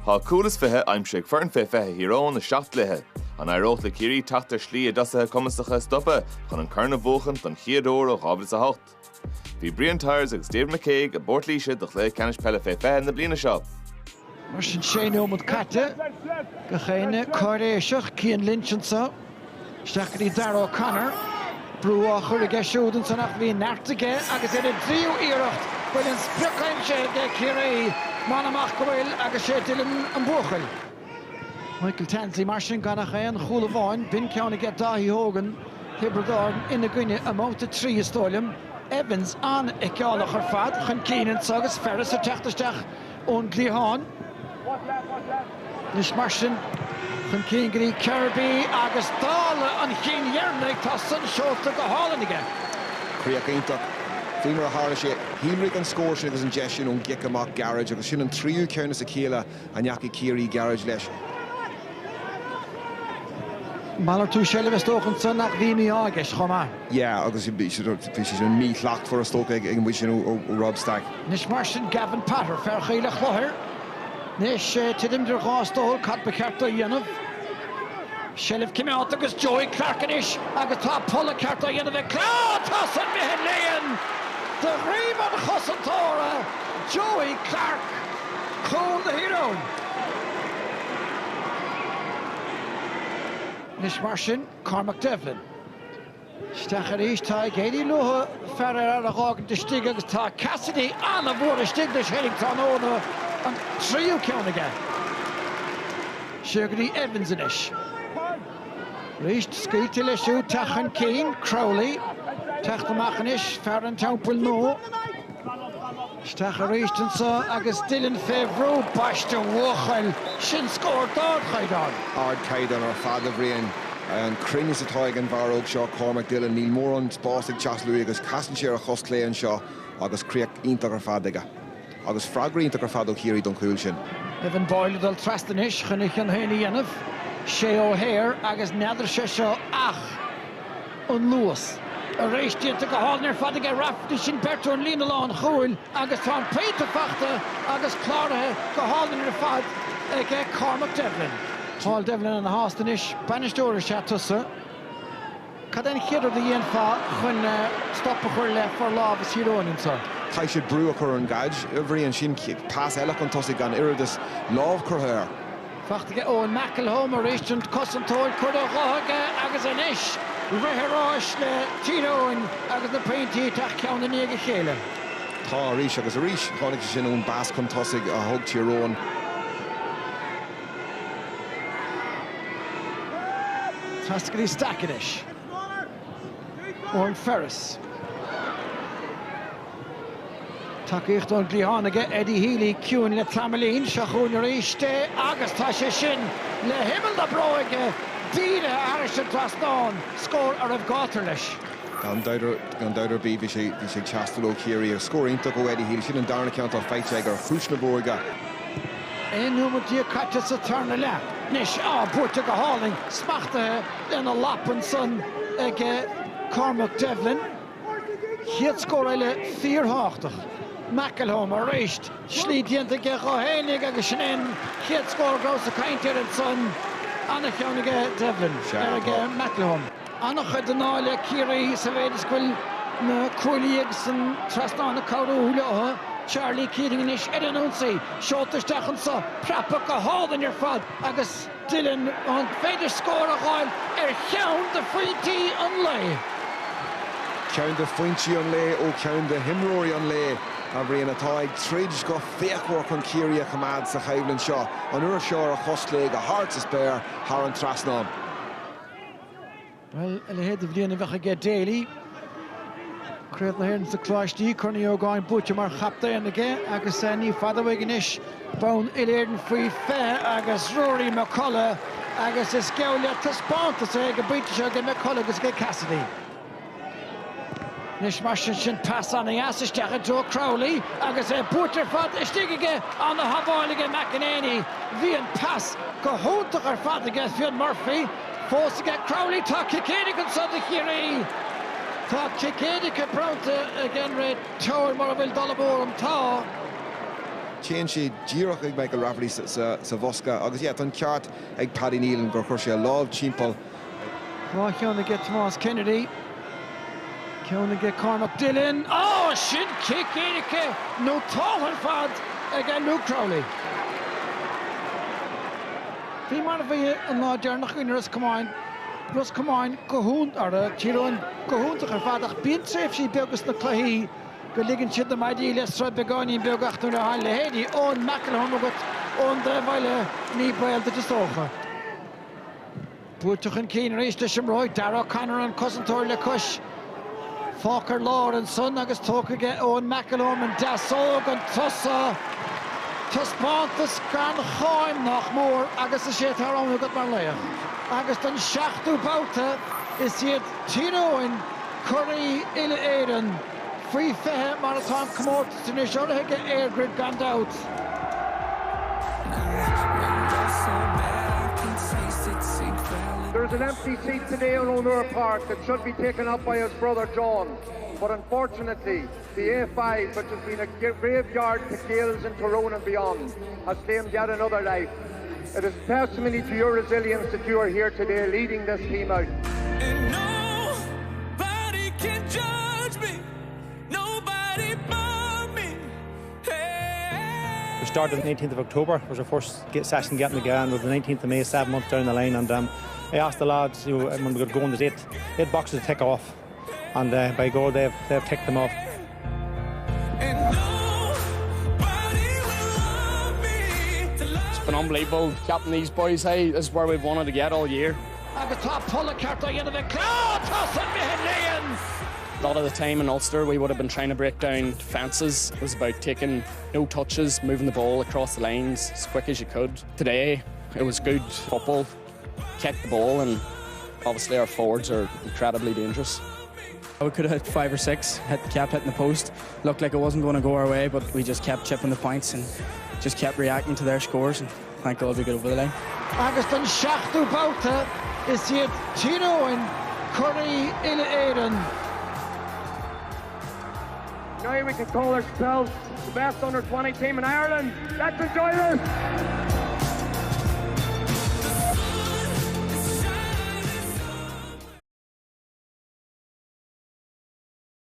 Tá cúlas fithe aimsig fearn fithe hírón na seacht lithe. An aireocht le Ciarraí tatar slí a dasathe cumasacha stoppa chun an carna bóchan don chiadóir ó ghabhlas a hocht. Bhí Brian Tyres agus Dave McCaig a bortlíise do chlé canis Peile fithe na bliana seo. Mar sin séú mud caite go chéine choiréiseach Cian Lynchansa Stachaí Darragh O'Connor brú chur a geisiúdan san nach bhí neartaige agus é dríú íirecht bhfuil an spicaimse de Ciarraí man amach go bhfuil agus sé Dylan an buchail. Michael Tansley mar sin gan chéan chúla bháin bin ceanna get daithí hógan Hibredáin ina gcuine a móta trí istóilm Evans an i ceálaach ar fad chun Cínan agus Ferris a teachtasteach ón Ghaán. Nis mar sin chun cín gurí Kirby agus dála an chin dhearmnaigh tá san seolta go hálanige. Craobh Fímar a hála sé hímraigh an scóir sin agus an deisiún ón gic amach garage agus sin an tríú ceannas a chéile an neacaí Ciarraí garage leis. Malar tú séile bheith stóchan san nach bhí mí ágas chomá. Yeah, agus bhí sé an mí leacht for a stóca ag an bhí sin ó Rob Stagg. Nis mar sin Gavin Patter fer chéile chlothir. Nis tidim der ghástóil cad be cearta dhéanamh. Shelif came out agus Joey Clarkanish agus tá Paula cearta dhéanamh clá tá san mihin léon. De Riemann Chosantóra Joey Clark clón the hero. Nis mar sin Cormac Devlin. Stacharíis tá géirí lutha ferar ar a ghágan de stig agus tá Cassidy an a bhór a stig de Shellington óna an tríú ceannaige. Ciarraí Evans inis. Ríist scaoilte leisú tachan Céin Crowley teachta machanis fear an tampil nó. Stacharíistansa agus Dylan Fevro baiste bhuachail sin scór dád chaidán. Ard caidan ar fad a bhríon an crinne atá ag an bharóg seo Cormac Dillon níl mór an spásig teaslú agus casan séar a chos léan seo agus críoch ionach ar fad aige. Agus freigraí ionach ar fad ó Ciarraí don chúil sin. Evan Boyle dul trastanis chunig an héine dhéanamh. Sé O'Hare agus neidir sé seo ach an luas. A réistíanta go háilnar fad aige rafta sin Bertú an lína lán chúil agus tá an péite fachta agus chláirithe go háilnar fad ag Cormac Devlin. Paul Devlin an hástanis banistóir sé tusa. Cad an chéidir de dhéon fá chun stoppa chuir le for láb is híróninsa. Tá sé brú a chur an gaid a bhríon sin pás eile an tosaigh gan iiridas láb chuthair. Fachtaige Owen McElhome a réistant cosantóil chuir a gáthaige agus an isis. Bheithéráis le tíróin agus na peintí teach ceanna níige chéile. Tá ríis agus a ríis tháinig sin ón bás chun tosaigh a thug tíróin. Tascaí Stacanis. Owen Ferris. Takeíocht an Ghaánaige Eddie Healy ciúin le Tamalín seachún a réiste agus tá sé sin le himmel na broige díre airis an trasnáin scór ar a bhgátar leis. Gan daidir bí bhí sé teastal ó Ciarraí ar scór ionach ó Eddie Healy sin an darna ceant á feite ag ar chúis na bórga. Éonúmar dí caite sa tarna le. Nis búirte go háling smachtathe ina lapan san ag Cormac Devlin. Chiad scór eile 4-8. McElhome a réist slí dianta ge Eoghain agus sin chiad scór gros a caintear an san anna cheannaige Devlin ar McElhome. Anna chuid an áile Ciarraí sa bhéidir scoil na cúlaíag san trasnána cabhrú leotha Charlie Keating inis ar an únsaí seoltaisteach an sa prapa go hádan ar fad agus Dylan an féidir scór a gháil ar cheann de faointí an le. Ceann de faointí an le ó ceann de himróí an le. A bhríon atá ag tríd go féachhhar chun Ciarraí a chamad sa chaimhlann seo an uair seo a chosléig a hart is béir thar an trasnán. Well, le héad a bhríon a bheitcha ge déalaí. Craobh na hhéann sa chláistí chunaí Eoghain búte mar chapta anige agus ní fada bhaig inis bán iléirn faoi fé agus Rory McCullough agus is ceoile taspáanta sa ag a bíte seo ge McCullough agus ge Cassidy. Nis mar sin pass an iasisteach a Joe Crowley agus bútar fad istigige an na habháilige McEnany. Bhí an pass go hóntaach ar fad aige Fionn Murphy. Fósaige Crowley tá cicéideach an son de Ciarraí. Tá cicéideach branta again ré teir mar a bhfuil dul bór an tá. change she Girach ag Michael Rafferty sa Voska agus tan ceart ag Paddy Neal and gur chuir sé láb timpeall. Ceanna get Tomás Kennedy. Ceanna get Cormac Dillon. Oh, shin kick Erike. No tálan fad again Luke Crowley. Bhí mar bhí an láidir nach chuine Rus Cumáin go hún ar a tíróin go húntaach ar fad ach bíonn tréimh sí beagas na cluichí go ligann siad na maidí leistra beáinín beagachú na hain le héadí ón McElhone agat ón de bhaile ní bailta de stócha. Búirteach an cín rééis leis an roid Dara Conor an cosantóir le cuis. Fácar Lár an son agus tócaige ón McElhone an dasóg an tusa. Tuspántas gan cháim nach mór agus a sé tarán agat mar léach. Agus an seachtú báta is siad tíróin Ciarraí ile éireann faoi fethe mar atá comórtas in isiorathaige airgrid gan dát. There's an empty seat today on O'Neill Park that should be taken up by his brother John. But unfortunately, the A5, which has been a graveyard to Gales in Tyrone and beyond, has claimed yet another life. It is testimony to your resilience that you are here today leading this team out. And nobody can judge me, nobody but me. Hey. We started on the 18th of October. It was our first session getting the GAA, and it was the 19th of May, 7 months down the line. And I asked the lads, when we got going, there's eight boxes to tick off. And by God, they've ticked them off. It's been unbelievable. Captain these boys, hey, this is where we've wanted to get all year. Agus tá Polycarp into the cloud, a lot of the time in Ulster, we would have been trying to break down fences. It was about taking no touches, moving the ball across the lines as quick as you could. Today, it was good football, kicked the ball, and obviously our forwards are incredibly dangerous. We could have hit 5 or 6, kept hitting the post. Looked like it wasn't going to go our way, but we just kept chipping the points and just kept reacting to their scores, and thank God we got over the line. Agus an seachtú báta is siad tíróin Ciarraí ile éireann. Now we can call ourselves the best under-20 team in Ireland. Let's enjoy this!